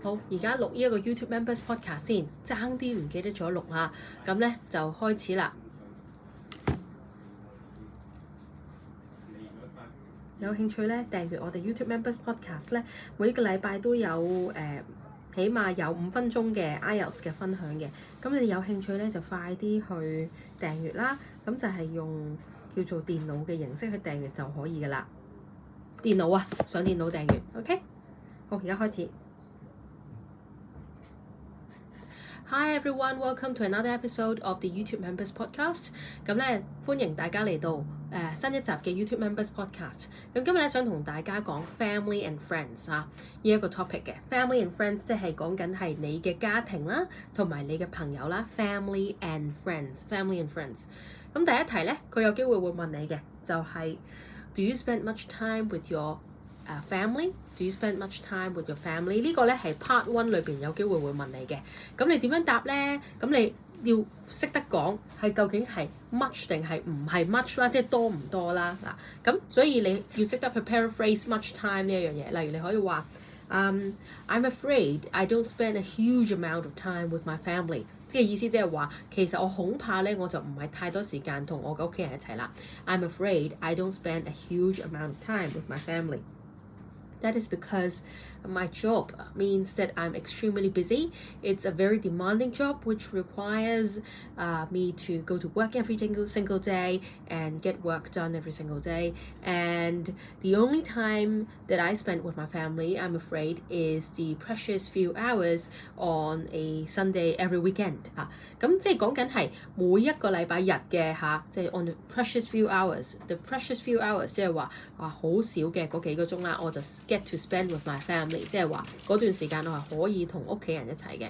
好，而家錄呢一個 YouTube Members Podcast 先，爭啲唔記得咗錄啊，咁咧就開始啦。有興趣咧訂閱我哋 YouTube Members Podcast 咧，每一個禮拜都有起碼有5分鐘嘅 IELTS 嘅分享嘅，咁你哋有興趣咧就快啲去訂閱啦，咁就係用叫做電腦嘅形式去訂閱就可以噶啦。電腦啊，上電腦訂閱 ，OK？ 好，而家開始。Hi everyone, welcome to another episode of the YouTube Members Podcast。咁咧歡迎大家嚟到新一集嘅 YouTube Members Podcast。咁今日咧想同大家講 Family and Friends 呢一個 topic 嘅 Family and Friends 即係講緊係你嘅家庭啦，同埋你嘅朋友啦。Family and Friends。咁第一題咧，佢有機會會問你嘅就係 Do you spend much time with your family? Do you spend much time with your family? 呢個咧係 Part 1裏邊有機會會問你嘅。咁你點樣答咧？咁你要識得講係究竟係 much 定係唔係 much 啦，即係多唔多啦嗱。咁所以你要識得去 paraphrase much time 呢一樣嘢。例如你可以話I'm afraid I don't spend a huge amount of time with my family。即係意思即係話，其實我恐怕咧我就唔係太多時間同我嘅屋企人一齊啦。I'm afraid I don't spend a huge amount of time with my family. That is because my job means that I'm extremely busy. It's a very demanding job which requires me to go to work every single day and get work done every single day. And the only time that I spend with my family, I'm afraid, is the precious few hours on a Sunday every weekend. 咁即係講緊係每一個禮拜日嘅即係 on the precious few hours. The precious few hours 即係話好少嘅嗰幾個鐘啦，我就get to spend with my family， 即係話嗰段時間我係可以同屋企人一齊嘅。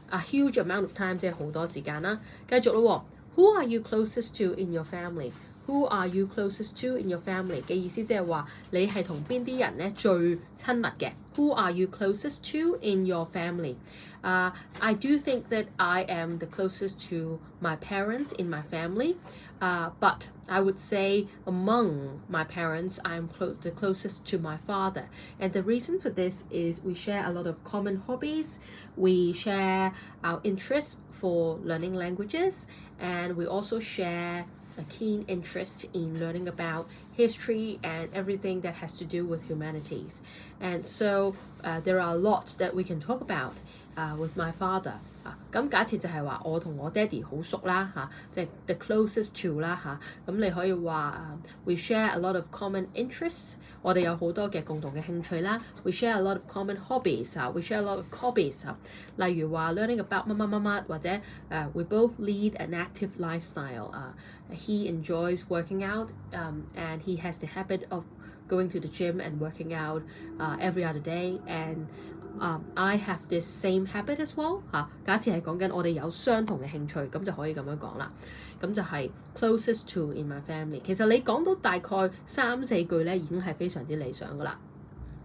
A huge amount of time 即係好多時間啦。繼續咯喎 ，Who are you closest to in your family? Who are you closest to in your family 嘅意思即係話你係同邊啲人咧最親密嘅 ？Who are you closest to in your family? I do think that I am the closest to my parents in my family. But I would say among my parents, I'm the closest to my father. And the reason for this is we share a lot of common hobbies. We share our interest for learning languages. And we also share a keen interest in learning about history and everything that has to do with humanities. And so there are a lot that we can talk about with my father. 咁假設就係話我同我爹哋好熟啦即係 the closest to 啦咁你可以話we share a lot of common interests， 我哋有好多嘅共同嘅興趣啦。We share a lot of common hobbies we share a lot of hobbies 例如話 learning about 乜乜乜乜，或者we both lead an active lifestyle. He enjoys working out and he has the habit of going to the gym and working out every other day, and I have this same habit as well 假設係講緊我哋有相同嘅興趣，咁就可以咁樣講啦。咁就係 closest to in my family。其實你講到大概3-4句咧，已經係非常之理想噶啦。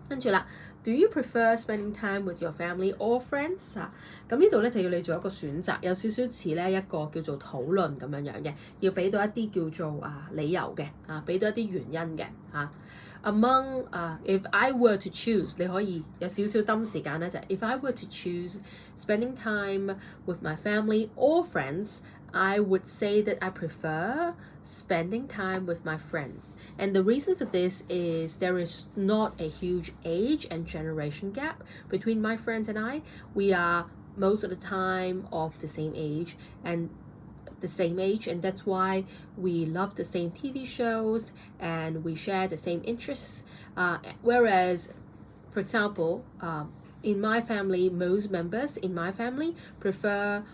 跟住啦 ，Do you prefer spending time with your family or friends 咁呢度咧就要你做一個選擇，有少少似咧一個叫做討論咁樣樣嘅，要俾到一啲叫做理由嘅俾到一啲原因嘅Among if I were to choose， 你可以有少少抌時間咧，就係 if I were to choose spending time with my family or friends, I would say that I prefer spending time with my friends. And the reason for this is there is not a huge age and generation gap between my friends and I. We are most of the time of the same age, and that's why we love the same TV shows and we share the same interests. Whereas, for example, in my family, most members in my family prefer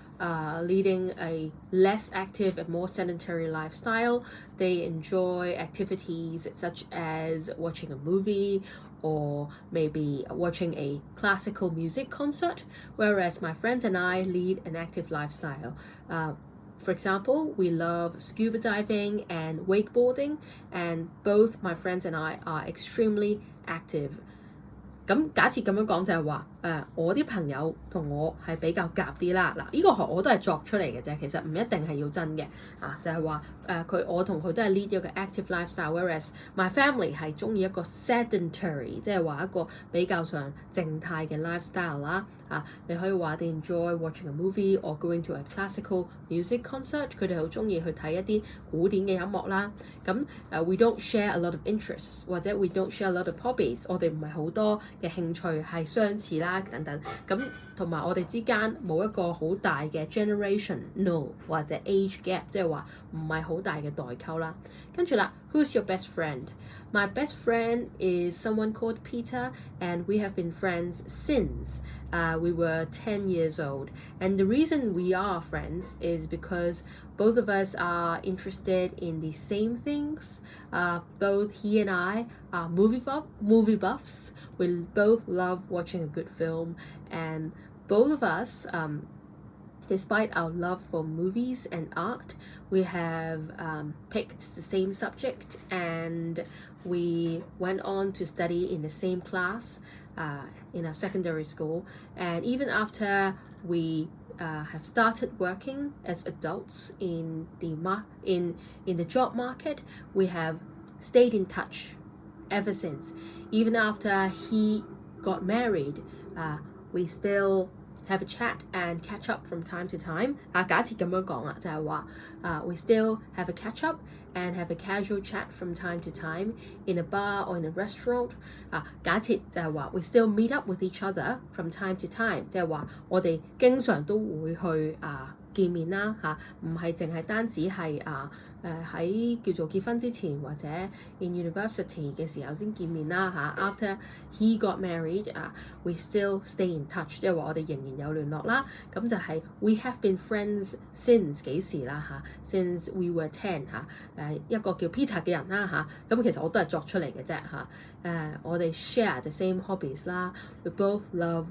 leading a less active and more sedentary lifestyle. They enjoy activities such as watching a movie or maybe watching a classical music concert, whereas my friends and I lead an active lifestyle. For example, we love scuba diving and wakeboarding, and both my friends and I are extremely active. 咁假設咁樣講就係話我啲朋友同我係比較夾啲啦。嗱，呢個我都係作出嚟嘅啫，其實唔一定係要真嘅就係話我同佢都係 lead 一個 active lifestyle，whereas my family 係中意一個 sedentary， 即係話一個比較上靜態嘅 lifestyle 啦。你可以話they enjoy watching a movie or going to a classical music concert， 佢哋好中意去睇一啲古典嘅音樂啦。咁we don't share a lot of interests， 或者 we don't share a lot of hobbies， 我哋唔係好多嘅興趣係相似啦等等。咁同埋我哋之間冇一個好大嘅 generational 或者 age gap， 即係話唔係好大嘅代溝啦。跟住啦 ，Who's your best friend？My best friend is someone called Peter, and we have been friends since we were 10 years old. And the reason we are friends is because both of us are interested in the same things. Both he and I are movie buffs. We both love watching a good film, and both of us, despite our love for movies and art, we have picked the same subject, and we went on to study in the same class in our secondary school. And even after we have started working as adults in the job market, we have stayed in touch ever since. Even after he got married, we still have a chat and catch up from time to time. 假設咁樣講就係話we still have a catch up and have a casual chat from time to time in a bar or in a restaurant. 假設就係話we still meet up with each other from time to time， 即係話我哋經常都會去見面啦唔係淨係單止係喺叫做結婚之前或者 in university 嘅時候先見面啦After he got married, we still stay in touch， 即係話我哋仍然有聯絡啦。咁就係 we have been friends since 幾時啦since we were 10一個叫 Peter 嘅人啦咁其實我都係作出嚟嘅啫我哋 share the same hobbies 啦 we both love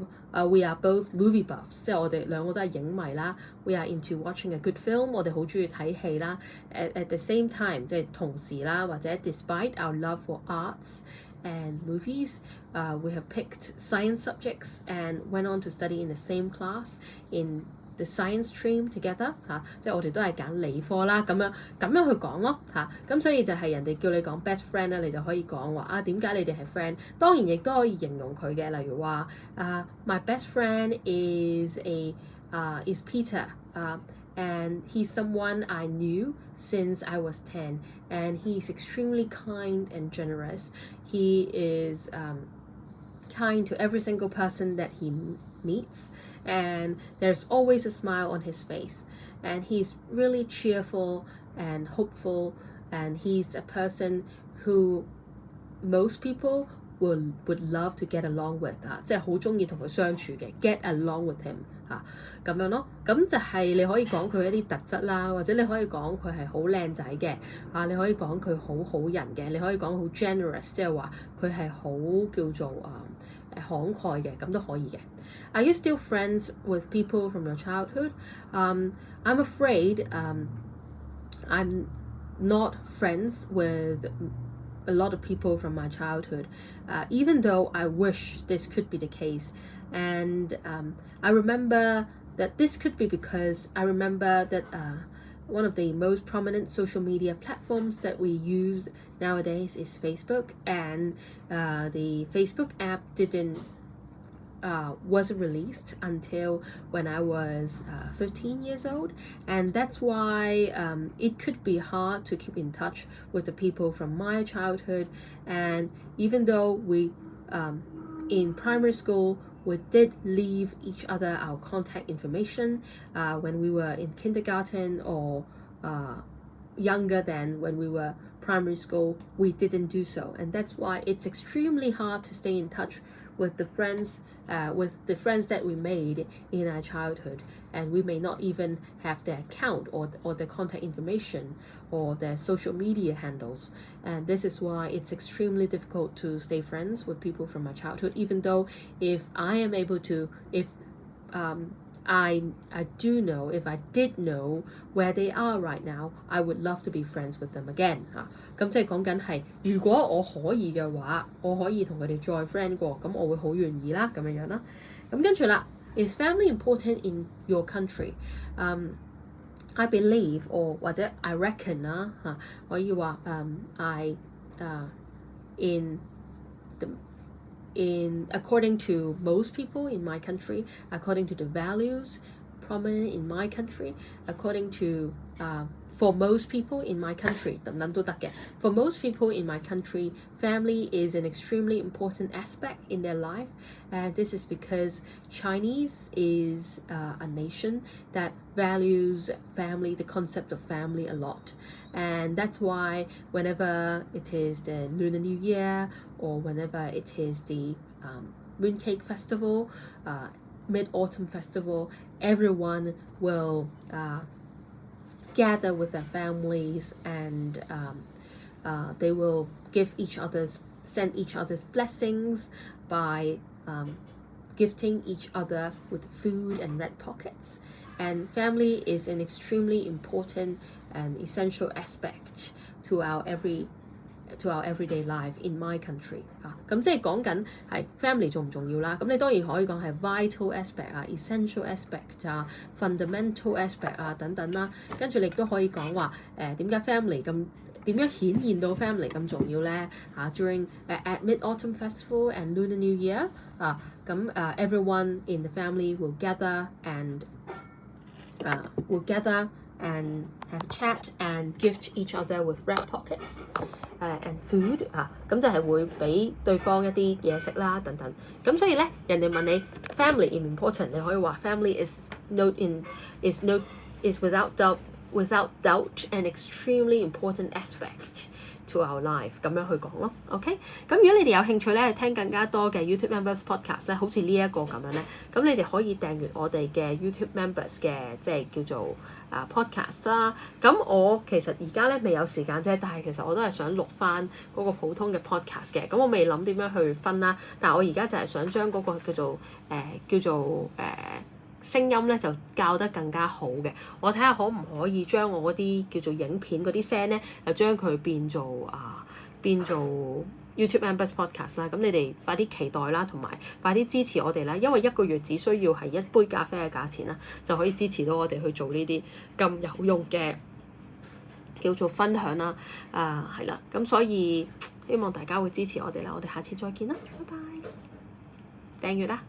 we are both movie buffs， 即係我哋兩個都係影迷啦。We are into watching a good film， 我哋好中意睇戲啦。At the same time， 即係同時啦，或者 despite our love for arts and movies, we have picked science subjects and went on to study in the same class in the science stream together 即係我哋都係揀理科啦，咁樣去講咯咁所以就係人哋叫你講 best friend 咧，你就可以講話點解你哋係 friend？ 當然亦都可以形容佢嘅，例如話my best friend is Peter and he's someone I knew since I was 10, and he's extremely kind and generous. He is kind to every single person that he meets, and there's always a smile on his face, and he's really cheerful and hopeful, and he's a person who most people would love to get along with 即係好中意同佢相處嘅 get along with him 咁樣咯。咁就係你可以講佢一啲特質啦，或者你可以講佢係好靚仔嘅你可以講佢好人嘅，你可以講好 generous， 即係話佢係好叫做慷慨嘅，咁都可以嘅。Are you still friends with people from your childhood? I'm afraid I'm not friends with a lot of people from my childhood, even though I wish this could be the case. And I remember that this could be because I remember that one of the most prominent social media platforms that we use nowadays is Facebook, and the Facebook app wasn't released until when I was 15 years old, and that's why it could be hard to keep in touch with the people from my childhood. And even though we in primary school we did leave each other our contact information when we were in kindergarten or younger than when we were primary school, we didn't do so, and that's why it's extremely hard to stay in touch with the friends that we made in our childhood, and we may not even have their account or their contact information or their social media handles, and this is why it's extremely difficult to stay friends with people from my childhood, even though if I did know where they are right now, I would love to be friends with them again 咁即係講緊係如果我可以嘅話，我可以同佢哋再 friend 過，咁我會好願意啦咁樣啦。咁跟住啦 ，Is family important in your country？ I believe 或者 I reckon 啦嚇，可以話in according to most people in my country, according to the values prominent in my country, according to for most people in my country 等等都得嘅。For most people in my country, family is an extremely important aspect in their life, and this is because Chinese is a nation that values family, the concept of family a lot. And that's why whenever it is the Lunar New Year or whenever it is the Mooncake Festival, Mid-Autumn Festival, everyone will gather with their families and they will send each other's blessings by gifting each other with food and red pockets. And family is an extremely important and essential aspect to our everyday life in my country 咁即係講緊係 family 重唔重要啦。咁你當然可以講係 vital aspect essential aspect fundamental aspect等等啦。跟住你亦都可以講話點解 family 咁點樣顯現到 family 咁重要咧？During at Mid-Autumn Festival and Lunar New Year everyone in the family will gather and have a chat and gift each other with red pockets and food 咁就係會俾對方一啲嘢食啦等等。咁所以咧，人哋問你 family important， 你可以話 family is without doubt an extremely important aspect to our life 咁樣去講咯 ，OK？ 咁如果你哋有興趣咧聽更加多嘅 YouTube Members Podcast 咧，好似呢一個咁樣咧，咁你哋可以訂閱我哋嘅 YouTube Members 嘅即係叫做podcast 啦。咁我其實而家咧未有時間啫，但係其實我都係想錄翻嗰個普通嘅 podcast 嘅。咁我未諗點樣去分啦，但係我而家就係想將嗰個叫做聲音咧就教得更加好嘅，我睇下可唔可以將我嗰啲叫做影片嗰啲聲咧，就將佢變做 YouTube Members Podcast 啦。咁你哋快啲期待啦，同埋快啲支持我哋啦，因為一個月只需要係一杯咖啡嘅價錢啦，就可以支持到我哋去做呢啲咁有用嘅叫做分享啦。係啦，咁所以希望大家會支持我哋啦，我哋下次再見啦，拜拜，訂閱啦。